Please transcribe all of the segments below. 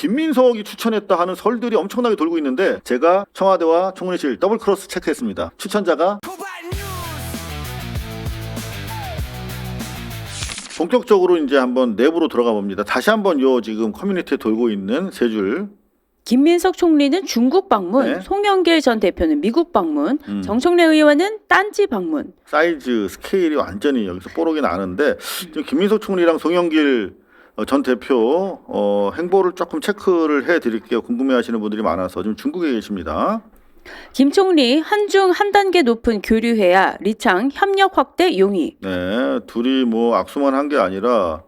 김민석이 추천했다 하는 설들이 엄청나게 돌고 있는데 제가 청와대와 총리실 더블 크로스 체크했습니다. 추천자가 본격적으로 이제 한번 내부로 들어가 봅니다. 다시 한번 요 지금 커뮤니티에 돌고 있는 세 줄. 김민석 총리는 중국 방문, 네. 송영길 전 대표는 미국 방문, 정청래 의원은 딴지 방문. 사이즈 스케일이 완전히 여기서 뽀록이 나는데 지금 김민석 총리랑 송영길 전 대표 행보를 조금 체크를 해드릴게요. 궁금해하시는 분들이 많아서 지금 중국에 계십니다. 김 총리 한중 한 단계 높은 교류해야 리창 협력 확대 용의. 네, 둘이 뭐 악수만 한 게 아니라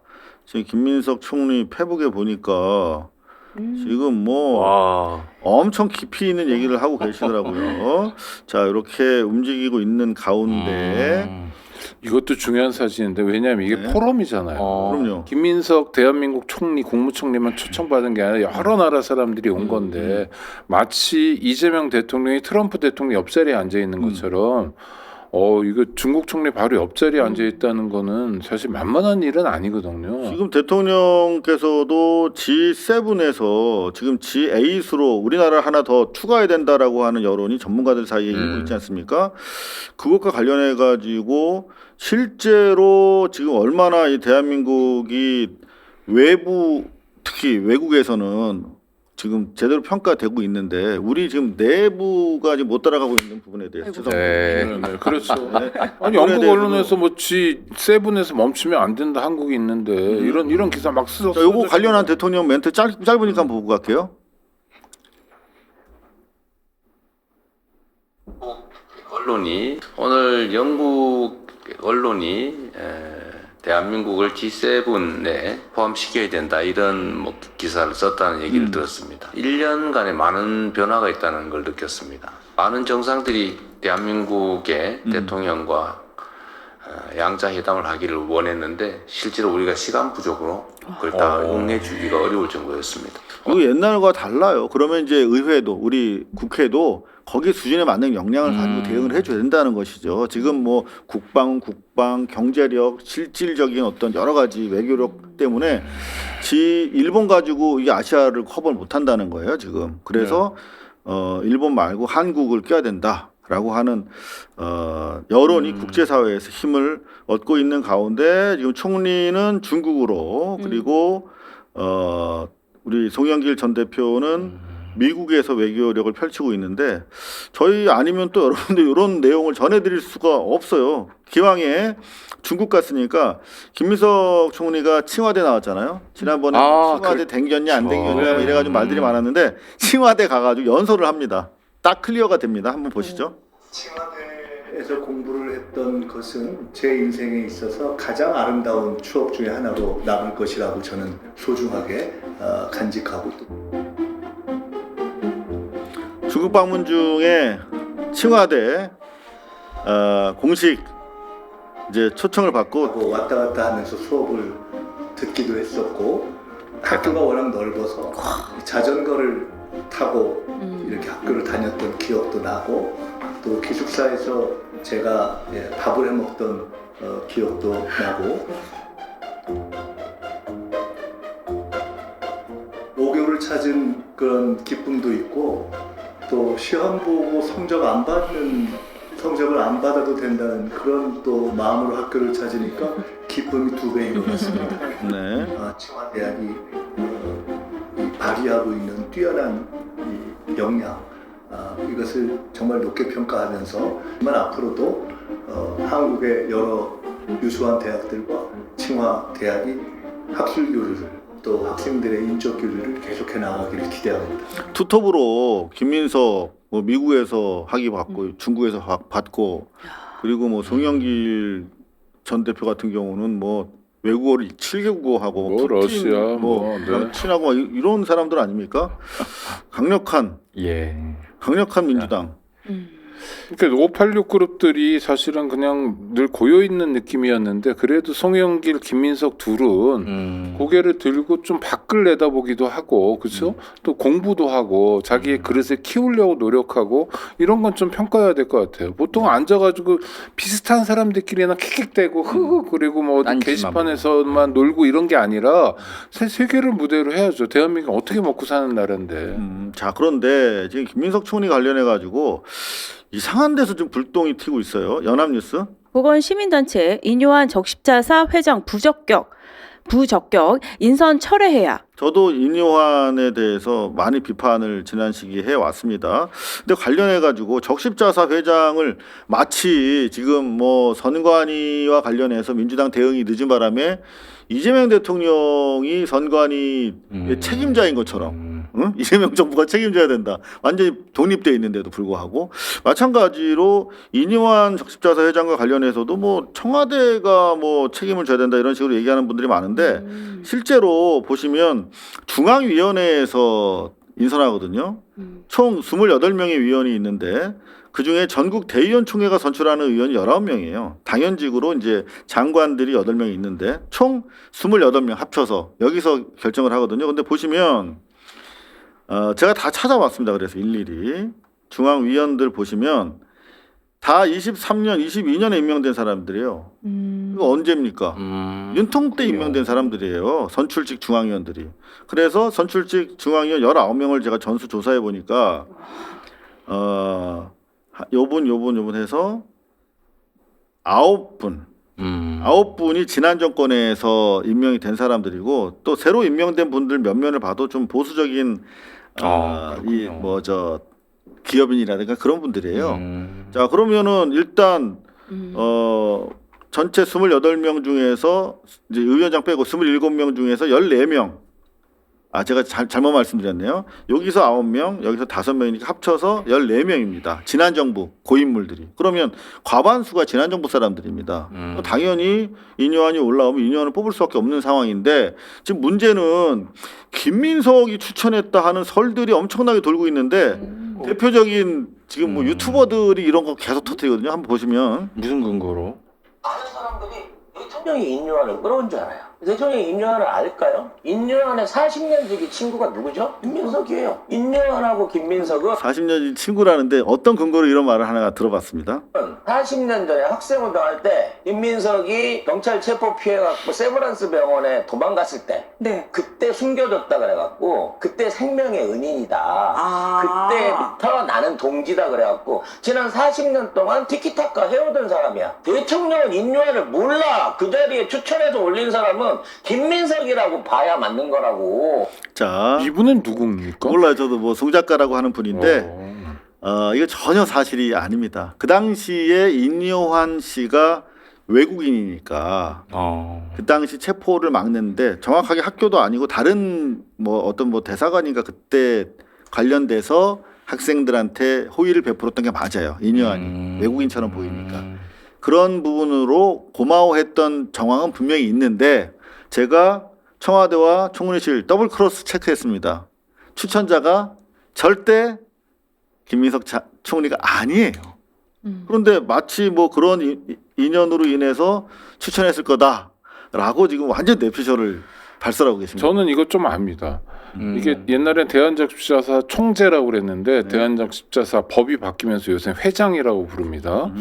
지금 김민석 총리 페북에 보니까 지금 뭐 와. 엄청 깊이 있는 얘기를 하고 계시더라고요. 자, 이렇게 움직이고 있는 가운데 이것도 중요한 사진인데 왜냐하면 이게 네. 포럼이잖아요. 그럼요. 김민석 대한민국 총리 국무총리만 초청받은 게 아니라 여러 나라 사람들이 온 건데 마치 이재명 대통령이 트럼프 대통령 옆자리에 앉아 있는 것처럼 이거 중국 총리 바로 옆자리에 앉아 있다는 거는 사실 만만한 일은 아니거든요. 지금 대통령께서도 G7에서 지금 G8으로 우리나라 하나 더 추가해야 된다라고 하는 여론이 전문가들 사이에 일고 있지 않습니까? 그것과 관련해 가지고 실제로 지금 얼마나 이 대한민국이 외부 특히 외국에서는 지금 제대로 평가되고 있는데 우리 지금 내부가 지금 못 따라가고 있는 부분에 대해서 죄송합니다. 네, 그렇죠. 네. 아니 영국 언론에서 뭐 G7에서 멈추면 안 된다 한국이 있는데 이런 기사 막 쓰서. 자, 요거 관련한 대통령 멘트 짧으니까 한번 보고 갈게요. 언론이 오늘 영국 언론이 대한민국을 G7에 포함시켜야 된다 이런 뭐 기사를 썼다는 얘기를 들었습니다. 1년간에 많은 변화가 있다는 걸 느꼈습니다. 많은 정상들이 대한민국의 대통령과 양자 회담을 하기를 원했는데 실제로 우리가 시간 부족으로 그걸 다 응해주기가 어려울 정도였습니다. 이거 옛날과 달라요. 그러면 이제 의회도 우리 국회도 거기 수준에 맞는 역량을 가지고 대응을 해줘야 된다는 것이죠. 지금 뭐 국방, 경제력, 실질적인 어떤 여러 가지 외교력 때문에 일본 가지고 이 아시아를 커버를 못한다는 거예요. 지금. 그래서 일본 말고 한국을 껴야 된다라고 하는 여론이 국제사회에서 힘을 얻고 있는 가운데 지금 총리는 중국으로 그리고 우리 송영길 전 대표는 미국에서 외교력을 펼치고 있는데 저희 아니면 또 여러분들 이런 내용을 전해드릴 수가 없어요. 기왕에 중국 갔으니까 김민석 총리가 칭화대 나왔잖아요. 지난번에 칭화대 댕겼냐 안 댕겼냐 이래가지고 말들이 많았는데 칭화대 가가지고 연설을 합니다. 딱 클리어가 됩니다. 한번 보시죠. 칭화대에서 공부를 했던 것은 제 인생에 있어서 가장 아름다운 추억 중에 하나로 남을 것이라고 저는 소중하게 간직하고 중국 방문 중에 칭화대 공식 이제 초청을 받고 왔다 갔다 하면서 수업을 듣기도 했었고 학교가 워낙 넓어서 자전거를 타고 이렇게 학교를 다녔던 기억도 나고 또 기숙사에서 제가 밥을 해 먹던 기억도 나고 5개월을 찾은 그런 기쁨도 있고 또 시험 보고 성적을 안 받아도 된다는 그런 또 마음으로 학교를 찾으니까 기쁨이 2배 일어났습니다. 네. 칭화대학이 발휘하고 있는 뛰어난 이 역량 이것을 정말 높게 평가하면서 정말 앞으로도 한국의 여러 유수한 대학들과 칭화대학이 학술 교류를 또 학생들의 인적 교류를 계속해 나가기를 기대합니다. 투톱으로 김민석 뭐 미국에서 학위 받고 중국에서 받고 그리고 뭐 송영길 전 대표 같은 경우는 뭐 외국어를 7개국어 하고 뭐 러시아 뭐 친하고 이런 사람들 아닙니까? 강력한 민주당. 그러니까 586 그룹들이 사실은 그냥 늘 고여 있는 느낌이었는데 그래도 송영길, 김민석 둘은 고개를 들고 좀 밖을 내다보기도 하고 그렇죠? 또 공부도 하고 자기의 그릇을 키우려고 노력하고 이런 건 좀 평가해야 될 것 같아요. 보통 앉아가지고 비슷한 사람들끼리나 킥킥대고 흐흐 그리고 뭐 어디 딴짓만 게시판에서만 놀고 이런 게 아니라 세계를 무대로 해야죠. 대한민국 어떻게 먹고 사는 나라인데. 자, 그런데 지금 김민석 총리 관련해 가지고 이상한 데서 좀 불똥이 튀고 있어요. 연합뉴스. 보건시민단체 인요한 적십자사 회장 부적격 인선 철회해야. 저도 인요한에 대해서 많이 비판을 지난 시기에 해왔습니다. 근데 관련해 가지고 적십자사 회장을 마치 지금 뭐 선관위와 관련해서 민주당 대응이 늦은 바람에 이재명 대통령이 선관위 책임자인 것처럼 응? 이재명 정부가 책임져야 된다. 완전히 독립돼 있는데도 불구하고 마찬가지로 인요한 적십자사 회장과 관련해서도 뭐 청와대가 뭐 책임을 져야 된다 이런 식으로 얘기하는 분들이 많은데 실제로 보시면 중앙위원회에서 인선하거든요. 총 28명의 위원이 있는데 그중에 전국 대의원 총회가 선출하는 의원이 19명이에요. 당연직으로 이제 장관들이 8명이 있는데 총 28명 합쳐서 여기서 결정을 하거든요. 근데 보시면 제가 다 찾아봤습니다. 그래서 일일이 중앙위원들 보시면 다 23년, 22년에 임명된 사람들이에요. 이거 언제입니까? 윤통 때 임명된 사람들이에요. 선출직 중앙위원들이. 그래서 선출직 중앙위원 19명을 제가 전수 조사해 보니까 요분 해서 9분. 9분이 지난 정권에서 임명이 된 사람들이고 또 새로 임명된 분들 몇몇을 봐도 좀 보수적인 이 뭐 저 기업인이라든가 그런 분들이에요. 자, 그러면은 일단 전체 28명 중에서 이제 의원장 빼고 27명 중에서 14명. 제가 잘못 말씀드렸네요. 여기서 9명, 여기서 5명이니까 합쳐서 14명입니다. 지난 정부 고인물들이. 그러면 과반수가 지난 정부 사람들입니다. 당연히 인요한이 올라오면 인요한을 뽑을 수밖에 없는 상황인데 지금 문제는 김민석이 추천했다 하는 설들이 엄청나게 돌고 있는데 대표적인 지금 뭐 유튜버들이 이런 거 계속 터뜨리거든요. 한번 보시면. 무슨 근거로? 많은 사람들이 대통령이 인요한을 끌어온 줄 알아요. 대통령이 인요한을 알까요? 인요한의 40년 지기 친구가 누구죠? 김민석이에요. 인요한하고 김민석은 40년 친구라는데 어떤 근거로 이런 말을 하나 들어봤습니다. 40년 전에 학생운동할 때 김민석이 경찰 체포 피해갖고 세브란스 병원에 도망갔을 때 네. 그때 숨겨줬다 그래갖고 그때 생명의 은인이다. 그때부터 나는 동지다 그래갖고 지난 40년 동안 티키타카 해오던 사람이야. 대통령은 인요한을 몰라. 그 자리에 추천해서 올린 사람은 김민석이라고 봐야 맞는 거라고. 자, 이분은 누굽니까? 몰라요. 저도 뭐 송작가라고 하는 분인데 이거 전혀 사실이 아닙니다. 그 당시에 인요한 씨가 외국인이니까 그 당시 체포를 막는데 정확하게 학교도 아니고 다른 뭐 어떤 뭐 대사관인가 그때 관련돼서 학생들한테 호의를 베풀었던 게 맞아요. 인요한이 외국인처럼 보이니까 그런 부분으로 고마워했던 정황은 분명히 있는데 제가 청와대와 총리실 더블 크로스 체크했습니다. 추천자가 절대 김민석 총리가 아니에요. 그런데 마치 뭐 그런 인연으로 인해서 추천했을 거다라고 지금 완전 내피셜을 발설하고 계십니다. 저는 이거 좀 압니다. 이게 옛날엔 대한적십자사 총재라고 그랬는데 대한적십자사 법이 바뀌면서 요새 회장이라고 부릅니다.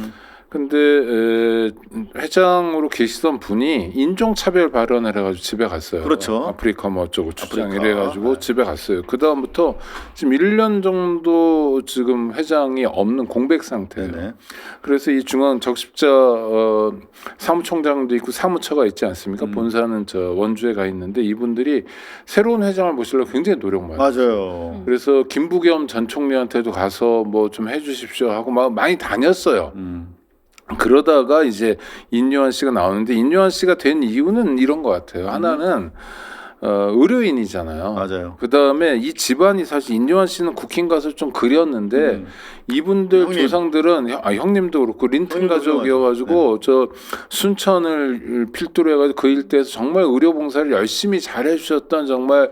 근데 회장으로 계시던 분이 인종차별 발언을 해가지고 집에 갔어요. 그렇죠. 아프리카 뭐 어쩌고 주장 아프리카. 이래가지고 집에 갔어요. 그 다음부터 지금 1년 정도 지금 회장이 없는 공백 상태예요. 네네. 그래서 이 중앙 적십자 사무총장도 있고 사무처가 있지 않습니까? 본사는 저 원주에 가 있는데 이분들이 새로운 회장을 모시려고 굉장히 노력 많이 했어요. 맞아요. 그래서 김부겸 전 총리한테도 가서 뭐 좀 해주십시오 하고 막 많이 다녔어요. 그러다가 이제 인요한 씨가 나오는데 인요한 씨가 된 이유는 이런 것 같아요. 하나는 의료인이잖아요. 맞아요. 그 다음에 이 집안이 사실 인요한 씨는 국힘 가서 좀 그렸는데 이분들 형님. 조상들은 형님도 그렇고 린튼 형님도 가족이어가지고 저 순천을 필두로 해가지고 그 일대에서 정말 의료 봉사를 열심히 잘해주셨던 정말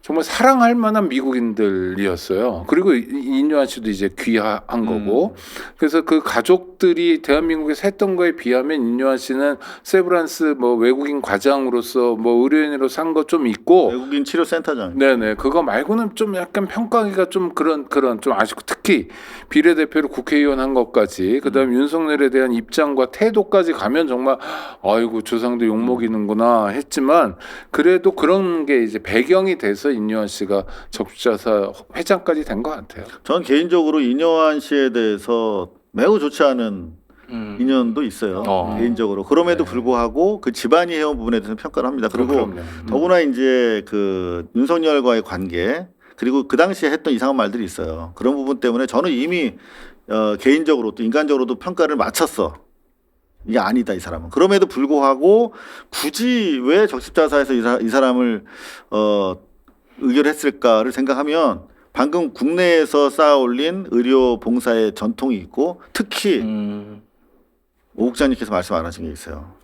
정말 사랑할 만한 미국인들이었어요. 그리고 인요한 씨도 이제 귀화한 거고. 그래서 그 가족들이 대한민국에서 했던 거에 비하면 인요한 씨는 세브란스 뭐 외국인 과장으로서 뭐 의료인으로 산 거 좀 있고. 외국인 치료센터장. 네네. 그거 말고는 좀 약간 평가하기가 좀 그런 좀 아쉽고 특히 비례대표를 국회의원 한 것까지 그다음에 윤석열에 대한 입장과 태도까지 가면 정말 아이고 조상도 욕먹이는구나 했지만 그래도 그런 게 이제 배경이 돼서 인요한 씨가 적십자사 회장까지 된 것 같아요. 전 개인적으로 인요한 씨에 대해서 매우 좋지 않은 인연도 있어요. 개인적으로. 그럼에도 불구하고 그 집안이 해온 부분에 대해서 평가를 합니다. 그리고 그럼요. 더구나 이제 그 윤석열과의 관계 그리고 그 당시에 했던 이상한 말들이 있어요. 그런 부분 때문에 저는 이미 개인적으로 또 인간적으로도 평가를 마쳤어. 이게 아니다 이 사람은. 그럼에도 불구하고 굳이 왜 적십자사에서 이 사람을 의결했을까를 생각하면 방금 국내에서 쌓아올린 의료 봉사의 전통이 있고 특히 오 국장님께서 말씀 안 하신 게 있어요.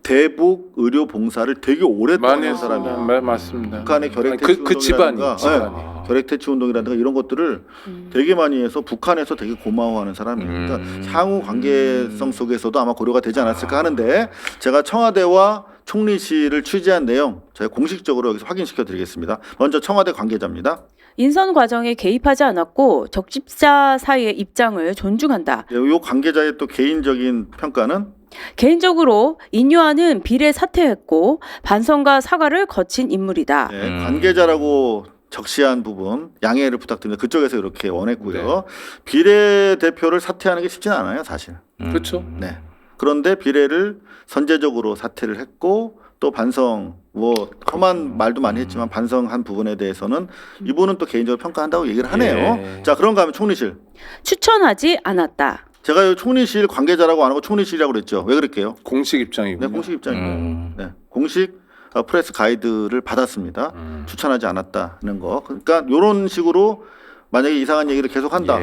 대북 의료 봉사를 되게 오랫동안 많이 한 했습니다. 사람이에요. 맞습니다. 북한의 결핵 아니, 퇴치 그 집안이 운동이라든가 결핵 퇴치 운동이라든가 이런 것들을 되게 많이 해서 북한에서 되게 고마워하는 사람이에요. 그러니까 향후 관계성 속에서도 아마 고려가 되지 않았을까 하는데 제가 청와대와 총리실을 취재한 내용 제가 공식적으로 여기서 확인시켜 드리겠습니다. 먼저 청와대 관계자입니다. 인선 과정에 개입하지 않았고 적십자사의 입장을 존중한다. 이 관계자의 또 개인적인 평가는 개인적으로 인요한은 비례 사퇴했고 반성과 사과를 거친 인물이다. 네, 관계자라고 적시한 부분 양해를 부탁드립니다. 그쪽에서 이렇게 원했고요. 비례대표를 사퇴하는 게 쉽지는 않아요, 사실. 그렇죠. 네. 그런데 비례를 선제적으로 사퇴를 했고 또 반성 뭐 험한 말도 많이 했지만 반성한 부분에 대해서는 이분은 또 개인적으로 평가한다고 얘기를 하네요. 자, 그런가 하면 총리실. 추천하지 않았다. 제가 이 총리실 관계자라고 안 하고 총리실이라고 그랬죠. 왜 그럴게요? 공식 입장이군요. 네, 공식 입장이고요. 네, 공식 프레스 가이드를 받았습니다. 추천하지 않았다는 거. 그러니까 이런 식으로 만약에 이상한 얘기를 계속한다.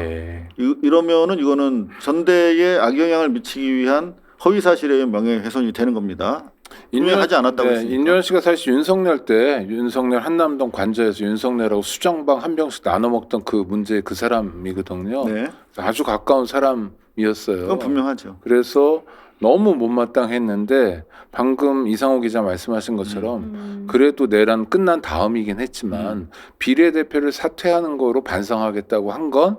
이러면은 이거는 전대에 악영향을 미치기 위한 허위 사실의 명예훼손이 되는 겁니다. 인용하지 않았다고 했으니까. 인요한 씨가 사실 윤석열 때 윤석열 한남동 관저에서 윤석열하고 수정방 한 병씩 나눠 먹던 그 문제 그 사람이거든요. 네, 아주 가까운 사람이었어요. 그건 분명하죠. 그래서 너무 못마땅했는데 방금 이상호 기자 말씀하신 것처럼 그래도 내란 끝난 다음이긴 했지만 비례대표를 사퇴하는 거로 반성하겠다고 한 건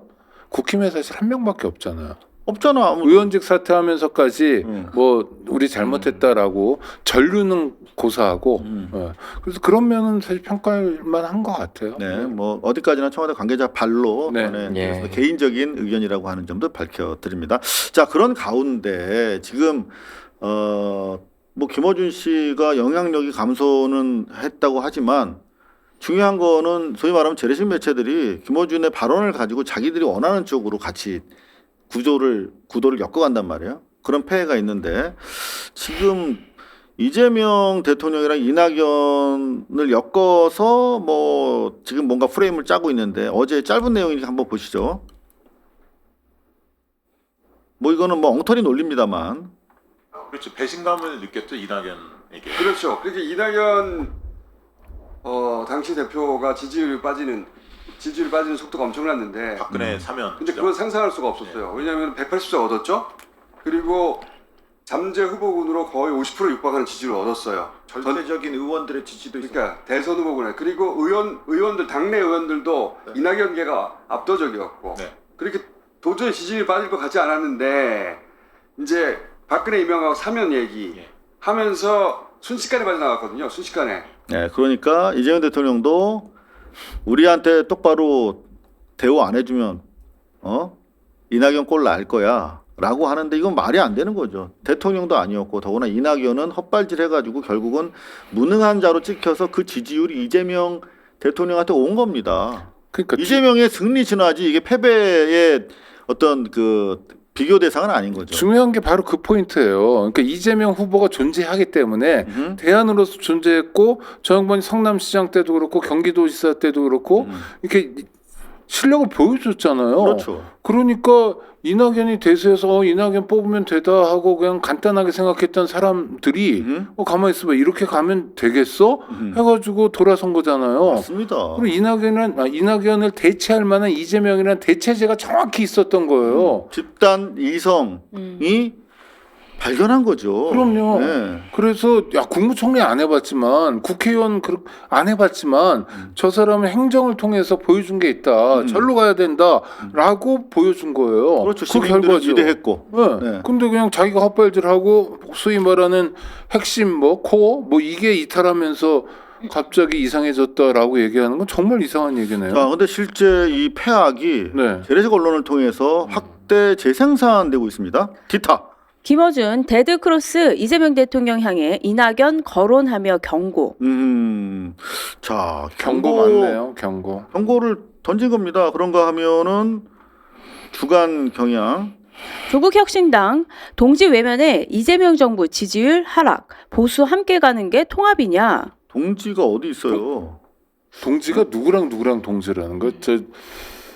국힘에 사실 한 명밖에 없잖아요. 없잖아. 의원직 사퇴하면서까지 뭐 우리 잘못했다라고 전류는 고사하고 그래서 그런 면은 사실 평가할 만한 것 같아요. 네, 뭐 어디까지나 청와대 관계자 발로 네. 전해드려서 개인적인 의견이라고 하는 점도 밝혀드립니다. 자, 그런 가운데 지금 뭐 김어준 씨가 영향력이 감소는 했다고 하지만 중요한 거는 소위 말하면 재래식 매체들이 김어준의 발언을 가지고 자기들이 원하는 쪽으로 같이 구도를 엮어간단 말이에요. 그런 폐해가 있는데 지금 이재명 대통령이랑 이낙연을 엮어서 뭐 지금 뭔가 프레임을 짜고 있는데 어제 짧은 내용이니까 한번 보시죠. 뭐 이거는 뭐 엉터리 논리입니다만. 그렇죠. 배신감을 느꼈죠, 이낙연에게. 그렇죠. 그렇게 이낙연 당시 대표가 지지율이 빠지는 속도가 엄청났는데 박근혜 사면. 근데 그건 상상할 수가 없었어요. 왜냐하면 180석 얻었죠. 그리고 잠재 후보군으로 거의 50% 육박하는 지지를 얻었어요. 절대적인 의원들의 지지도 있어요. 그러니까 대선 후보군에 그리고 의원들 당내 의원들도 이낙연계가 압도적이었고 네. 그렇게 도저히 지지율이 빠질 것 같지 않았는데 이제 박근혜 이명박 사면 얘기 하면서 순식간에 빠져나갔거든요. 순식간에. 네, 그러니까 이재명 대통령도 우리한테 똑바로 대우 안 해주면 이낙연 꼴 날 거야 라고 하는데 이건 말이 안 되는 거죠. 대통령도 아니었고 더구나 이낙연은 헛발질 해가지고 결국은 무능한 자로 찍혀서 그 지지율이 이재명 대통령한테 온 겁니다. 그러니까 이재명의 승리 진화지 이게 패배의 어떤 그 비교 대상은 아닌 거죠. 중요한 게 바로 그 포인트예요. 그러니까 이재명 후보가 존재하기 때문에 대안으로서 존재했고 저 양반이 성남시장 때도 그렇고 경기도지사 때도 그렇고 이렇게 실력을 보여줬잖아요. 그렇죠. 그러니까 이낙연이 대세에서 이낙연 뽑으면 되다 하고 그냥 간단하게 생각했던 사람들이 가만히 있어봐 이렇게 가면 되겠어? 해가지고 돌아선 거잖아요. 맞습니다. 그리고 이낙연을 대체할 만한 이재명이라는 대체제가 정확히 있었던 거예요. 집단 이성이 발견한 거죠. 그럼요. 네. 그래서 국무총리 안 해봤지만 국회의원 안 해봤지만 저 사람은 행정을 통해서 보여준 게 있다. 절로 가야 된다라고 보여준 거예요. 그렇죠. 그 시민들은 결과죠. 기대했고. 네. 네. 근데 그냥 자기가 헛발질하고 소위 말하는 핵심 코어 이게 이탈하면서 갑자기 이상해졌다라고 얘기하는 건 정말 이상한 얘기네요. 자, 근데 실제 이 폐악이 네. 재래식 언론을 통해서 확대 재생산되고 있습니다. 기타. 김어준 데드크로스 이재명 대통령 향해 이낙연 거론하며 경고. 자, 경고 맞네요. 경고. 경고를 던진 겁니다. 그런가 하면은 주간 경향. 조국 혁신당 동지 외면에 이재명 정부 지지율 하락, 보수 함께 가는 게 통합이냐? 동지가 어디 있어요? 동지가 누구랑 동지라는 거? 저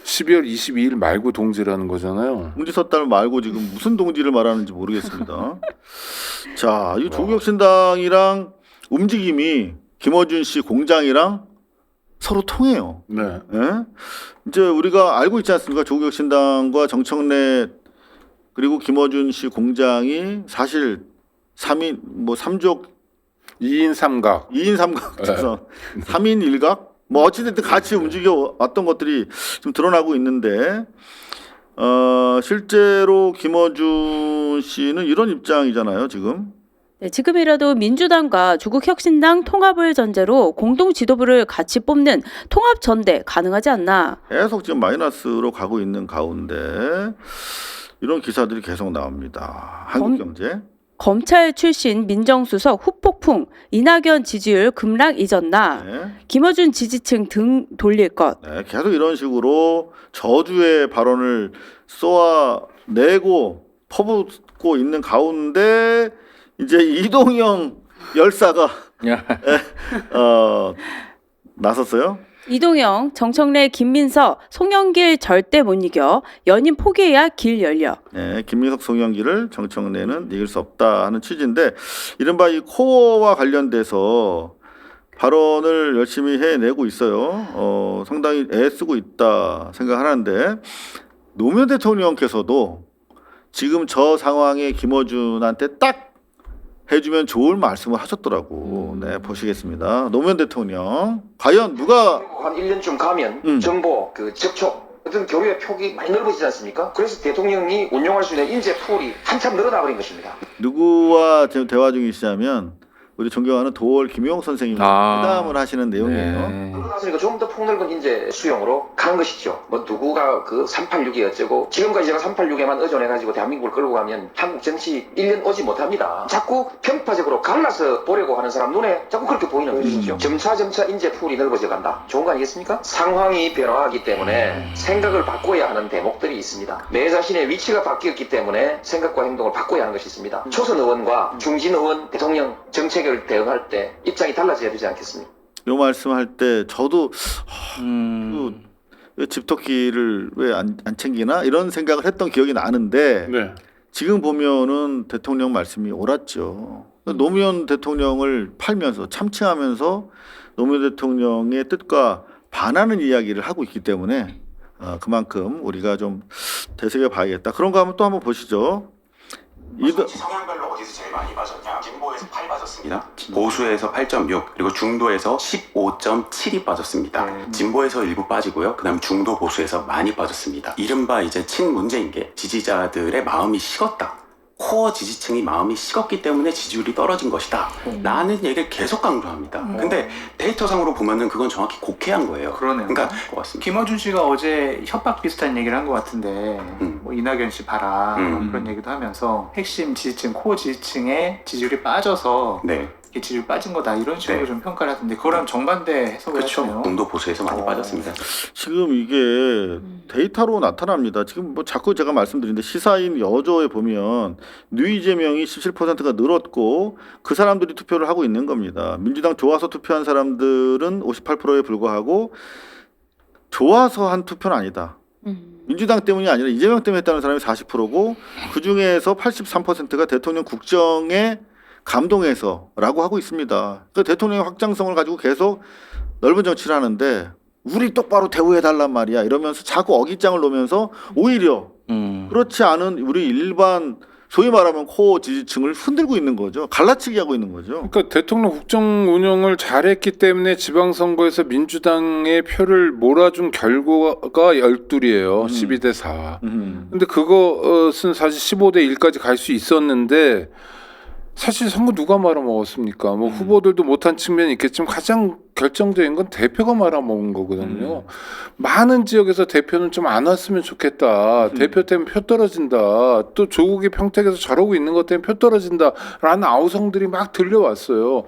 12월 22일 말고 동지라는 거잖아요. 동지 섰달 말고 지금 무슨 동지를 말하는지 모르겠습니다. 자, 이 조국혁신당이랑 움직임이 김어준 씨 공장이랑 서로 통해요. 네. 예? 이제 우리가 알고 있지 않습니까? 조국혁신당과 정청래 그리고 김어준 씨 공장이 사실 3족 2인 3각. 2인 3각에서 3인 1각 어찌됐든 같이 움직여 왔던 것들이 좀 드러나고 있는데 실제로 김어준 씨는 이런 입장이잖아요, 지금. 네, 지금이라도 민주당과 조국혁신당 통합을 전제로 공동 지도부를 같이 뽑는 통합 전대 가능하지 않나? 계속 지금 마이너스로 가고 있는 가운데 이런 기사들이 계속 나옵니다. 한국경제. 검찰 출신 민정수석 후폭풍, 이낙연 지지율 급락 잊었나? 네. 김어준 지지층 등 돌릴 것. 네, 계속 이런 식으로 저주의 발언을 쏘아내고 퍼붓고 있는 가운데 이제 이동영 열사가 나섰어요. 이동영, 정청래, 김민석, 송영길 절대 못 이겨. 연임 포기해야 길 열려. 네, 김민석, 송영길을 정청래는 이길 수 없다 하는 취지인데 이른바 이 코어와 관련돼서 발언을 열심히 해내고 있어요. 상당히 애쓰고 있다 생각하는데 노무현 대통령께서도 지금 저 상황에 김어준한테 딱 해주면 좋을 말씀을 하셨더라고. 네, 보시겠습니다. 노무현 대통령 과연 누가 한 1년쯤 가면 정보, 접촉 어떤 교류의 폭이 많이 넓어지지 않습니까? 그래서 대통령이 운용할 수 있는 인재 풀이 한참 늘어나 버린 것입니다. 누구와 지금 대화 중이시냐면 우리 존경하는 도월 김용 선생님이 회담을 하시는 내용이에요. 그러니까 좀 더 폭넓은 인재 수용으로 가는 것이죠. 누구가 그 386이 어쩌고 지금까지 제가 386에만 의존해가지고 대한민국을 끌고 가면 한국 정치 1년 오지 못합니다. 자꾸 편파적으로 갈라서 보려고 하는 사람 눈에 자꾸 그렇게 보이는 것이죠. 점차 인재 풀이 넓어져 간다. 좋은 거 아니겠습니까? 상황이 변화하기 때문에 생각을 바꿔야 하는 대목들이 있습니다. 내 자신의 위치가 바뀌었기 때문에 생각과 행동을 바꿔야 하는 것이 있습니다. 초선 의원과 중진 의원, 대통령 정책을 대응할 때 입장이 달라져야 되지 않겠습니까? 요 말씀할 때 저도 왜 집토끼를 왜 안 챙기나 이런 생각을 했던 기억이 나는데 네. 지금 보면은 대통령 말씀이 옳았죠. 노무현 대통령을 팔면서 참칭하면서 노무현 대통령의 뜻과 반하는 이야기를 하고 있기 때문에 그만큼 우리가 좀 되새겨 봐야겠다. 그런 거 하면 또 한번 보시죠. 성향별로 어디서 제일 많이 빠졌냐? 진보에서 8 빠졌습니다. 보수에서 8.6 그리고 중도에서 15.7이 빠졌습니다. 진보에서 일부 빠지고요. 그다음 중도 보수에서 많이 빠졌습니다. 이른바 이제 친문재인 게 지지자들의 마음이 식었다. 코어 지지층이 마음이 식었기 때문에 지지율이 떨어진 것이다 라는 얘기를 계속 강조합니다. 근데 데이터상으로 보면은 그건 정확히 곡해한 거예요. 그러네요. 그러니까 고맙습니다. 김어준 씨가 어제 협박 비슷한 얘기를 한 것 같은데 뭐 이낙연 씨 봐라 그런 얘기도 하면서 핵심 지지층, 코어 지지층의 지지율이 빠져서 네. 이게 지지율 빠진 거다 이런 식으로 네. 좀 평가를 하던데 그거랑 정반대 해석을 그렇죠. 했네요. 중도 보수에서 많이 빠졌습니다. 지금 이게 데이터로 나타납니다. 지금 뭐 자꾸 제가 말씀드리는데 시사인 여조에 보면 뉴 이재명이 17%가 늘었고 그 사람들이 투표를 하고 있는 겁니다. 민주당 좋아서 투표한 사람들은 58%에 불과하고 좋아서 한 투표는 아니다. 민주당 때문이 아니라 이재명 때문에 했다는 사람이 40%고 그중에서 83%가 대통령 국정에 감동해서라고 하고 있습니다. 그 대통령의 확장성을 가지고 계속 넓은 정치를 하는데 우리 똑바로 대우해달란 말이야 이러면서 자꾸 어깃장을 놓으면서 오히려 그렇지 않은 우리 일반 소위 말하면 코어 지지층을 흔들고 있는 거죠. 갈라치기 하고 있는 거죠. 그러니까 대통령 국정 운영을 잘했기 때문에 지방선거에서 민주당의 표를 몰아준 결과가 12이에요. 12대 4. 근데 그것은 사실 15대 1까지 갈 수 있었는데 사실 선거 누가 말아먹었습니까? 뭐 후보들도 못한 측면이 있겠지만 가장 결정적인 건 대표가 말아먹은 거거든요. 많은 지역에서 대표는 좀 안 왔으면 좋겠다. 대표 때문에 표 떨어진다. 또 조국이 평택에서 저러고 있는 것 때문에 표 떨어진다라는 아우성들이 막 들려왔어요.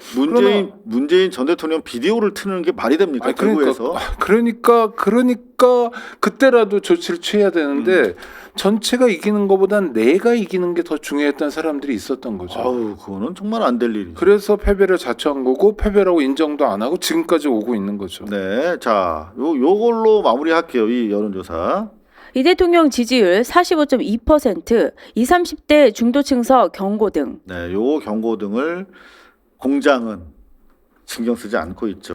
문재인 전 대통령 비디오를 트는 게 말이 됩니까? 아니, 대구에서. 그러니까 그때라도 조치를 취해야 되는데 전체가 이기는 것보단 내가 이기는 게 더 중요했던 사람들이 있었던 거죠. 아우, 그거는 정말 안 될 일이죠. 그래서 패배를 자초한 거고 패배라고 인정도 안 하고 지금까지 오고 있는 거죠. 네, 자, 요걸로 마무리할게요. 이 여론조사. 이 대통령 지지율 45.2%, 20, 30대 중도층서 경고등. 네, 요 경고등을 공장은 신경 쓰지 않고 있죠.